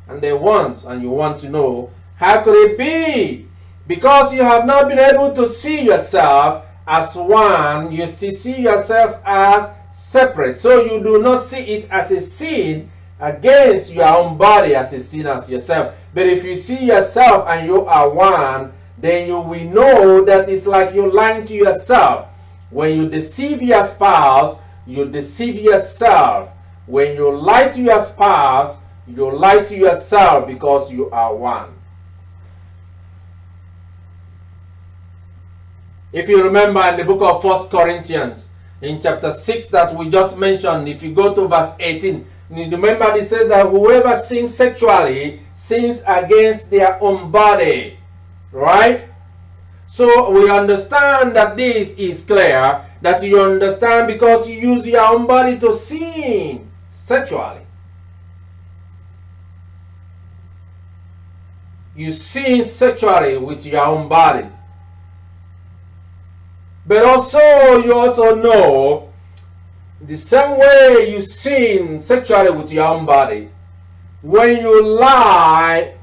and they want, and you want to know, how could it be? Because you have not been able to see yourself as one, you still see yourself as separate. So you do not see it as a sin against your own body, as a sin as yourself. But if you see yourself and you are one, then you will know that it's like you're lying to yourself. When you deceive your spouse, you deceive yourself. When you lie to your spouse, you lie to yourself, because you are one. If you remember in the book of 1 Corinthians, in chapter 6 that we just mentioned, if you go to verse 18, remember it says that whoever sins sexually sins against their own body. Right? So we understand that this is clear, that you understand, because you use your own body to sin sexually. You sin sexually with your own body. But also, you also know, the same way you sin sexually with your own body, when you lie,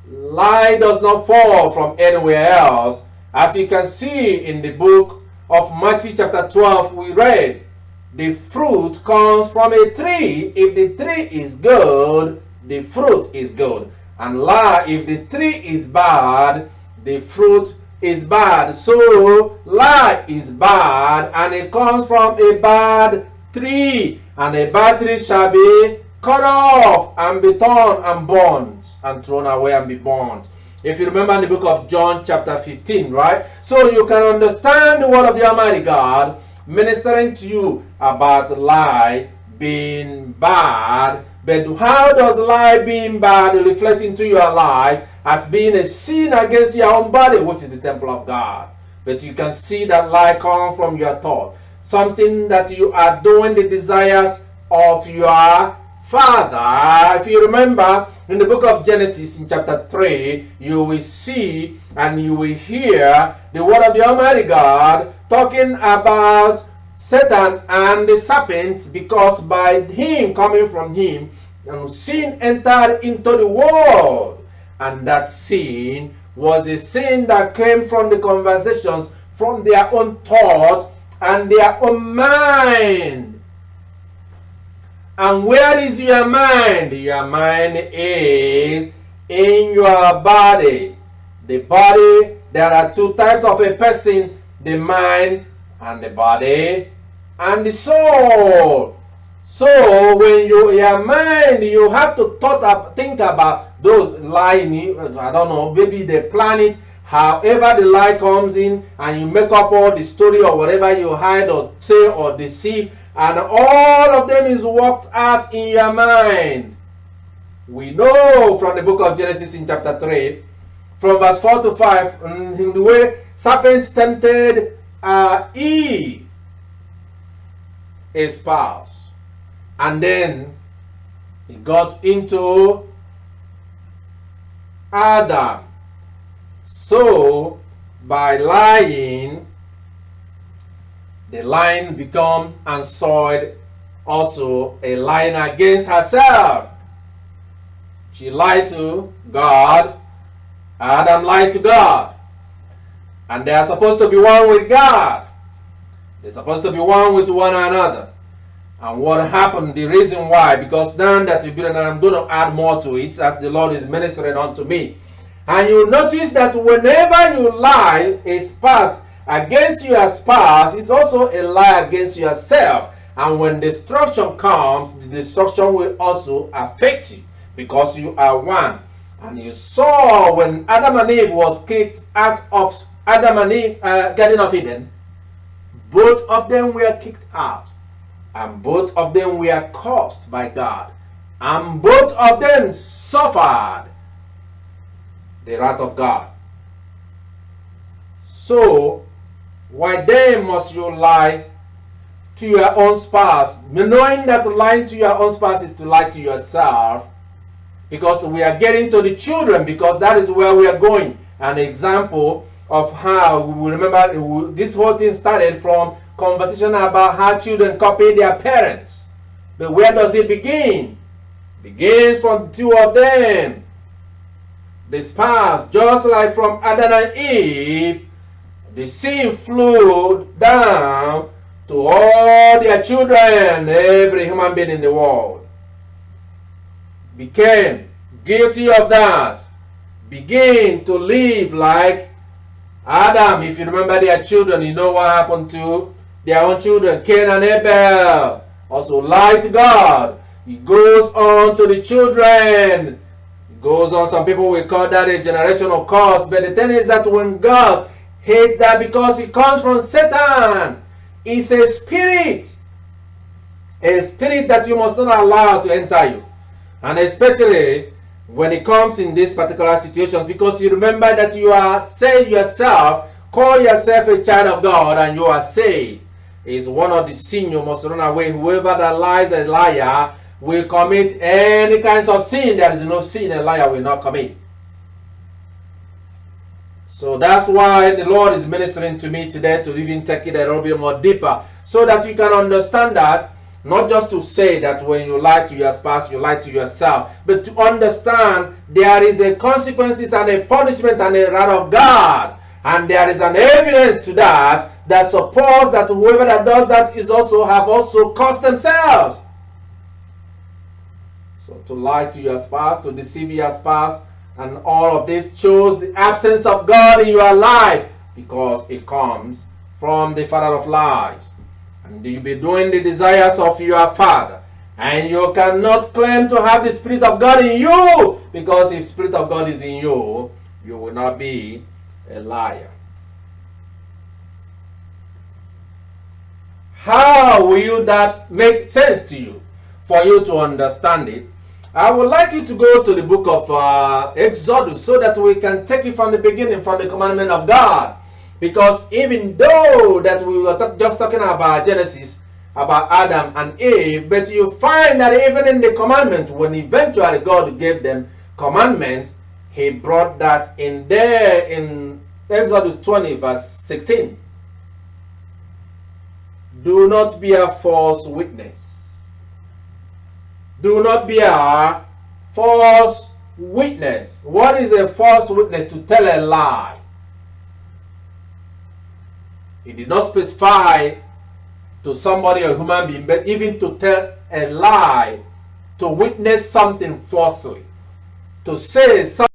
lie does not fall from anywhere else. As you can see in the book of Matthew chapter 12, we read, the fruit comes from a tree. If the tree is good, the fruit is good. And lie, if the tree is bad, the fruit is bad. So lie is bad, and it comes from a bad tree, and a bad tree shall be cut off and be torn and burnt and thrown away and be burnt. If you remember in the book of John chapter 15, right? So you can understand the word of the Almighty God ministering to you about lie being bad. But how does lie being bad reflect into your life as being a sin against your own body, which is the temple of God? But you can see that lie comes from your thought. Something that you are doing, the desires of your father. If you remember, in the book of Genesis in chapter 3, you will see and you will hear the word of the Almighty God talking about Satan and the serpent, because by him, coming from him, sin entered into the world. And that sin was a sin that came from the conversations, from their own thought and their own mind. And where is your mind? Your mind is in your body. The body, there are two types of a person, the mind and the body and the soul. So when your mind, you have to think about those lying. I don't know, maybe they plan it. However the lie comes in, and you make up all the story or whatever you hide or say or deceive, and all of them is worked out in your mind. We know from the book of Genesis in chapter 3, from verse 4 to 5, in the way serpent tempted Eve, his spouse. And then he got into Adam. So by lying, the lying become and soiled also a lying against herself. She lied to God. Adam lied to God. And they are supposed to be one with God. They're supposed to be one with one another. And what happened, the reason why, because now that you've been, and I'm going to add more to it as the Lord is ministering unto me. And you notice that whenever you lie, a spouse against your spouse, it's also a lie against yourself. And when destruction comes, the destruction will also affect you, because you are one. And you saw when Adam and Eve was kicked out of Adam and Eve Garden of Eden, both of them were kicked out. And both of them were cursed by God. And both of them suffered the wrath of God. So, why then must you lie to your own spouse, knowing that lying to your own spouse is to lie to yourself? Because we are getting to the children, because that is where we are going. An example of how, we remember this whole thing started from conversation about how children copy their parents. But where does it begin? Begins from two of them. The sparks, just like from Adam and Eve, the seed flowed down to all their children, every human being in the world. Became guilty of that. Begin to live like Adam. If you remember their children, you know what happened to their own children. Cain and Abel also lied to God. It goes on to the children. It goes on. Some people will call that a generational curse. But the thing is that when God hates that, because it comes from Satan, it's a spirit that you must not allow to enter you. And especially when it comes in these particular situations, because you remember that you are saved yourself, call yourself a child of God, and you are saved. Is one of the sin you must run away. Whoever that lies a liar will commit any kinds of sin. There is no sin a liar will not commit. So that's why the Lord is ministering to me today, to even take it a little bit more deeper, so that you can understand that, not just to say that when you lie to your spouse, you lie to yourself, but to understand there is a consequences and a punishment and a wrath of God. And there is an evidence to that supports that whoever that does that is have also cursed themselves. So to lie to your spouse, to deceive your spouse, and all of this shows the absence of God in your life, because it comes from the father of lies. And you'll be doing the desires of your father. And you cannot claim to have the Spirit of God in you, because if the Spirit of God is in you, you will not be a liar. How will that make sense to you? For you to understand it, I would like you to go to the book of Exodus, so that we can take it from the beginning, from the commandment of God. Because even though that we were just talking about Genesis, about Adam and Eve, but you find that even in the commandment, when eventually God gave them commandments, he brought that in there in Exodus 20 verse 16. Do not bear false witness. Do not bear false witness. What is a false witness? To tell a lie. He did not specify to somebody, a human being, but even to tell a lie, to witness something falsely, to say something